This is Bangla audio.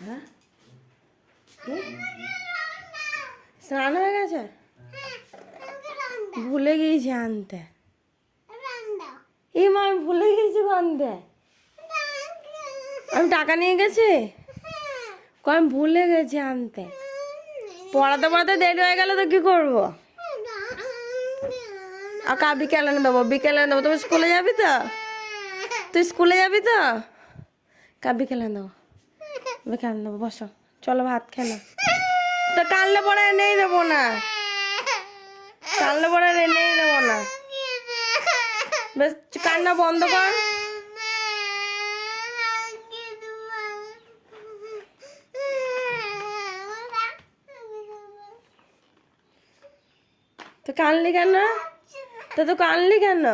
হ্যাঁ স্নান হয়ে গেছে? ভুলে গিয়েছি আনতে। এই মা আমি ভুলে গেছি আনতে। আমি টাকা নিয়ে গেছি, আমি ভুলে গেছি আনতে। পড়াতে পড়াতে দেরি হয়ে গেলে তো কি করবো? আর বিকেলে এনে দেবো, বিকেলে এনে দেবো। তুমি স্কুলে যাবি তো? তুই স্কুলে যাবি তো? বিকেলে এনে দেবো, বিকেলে এনে দেবো। বসো, চলো ভাত খেলো। তো কানলে পরে এনেই দেবো না, কানলে পরে এনেই দেবো না। বেশ কান্না বন্ধ কর। তো কানলি কেন? তো কানলি কেন?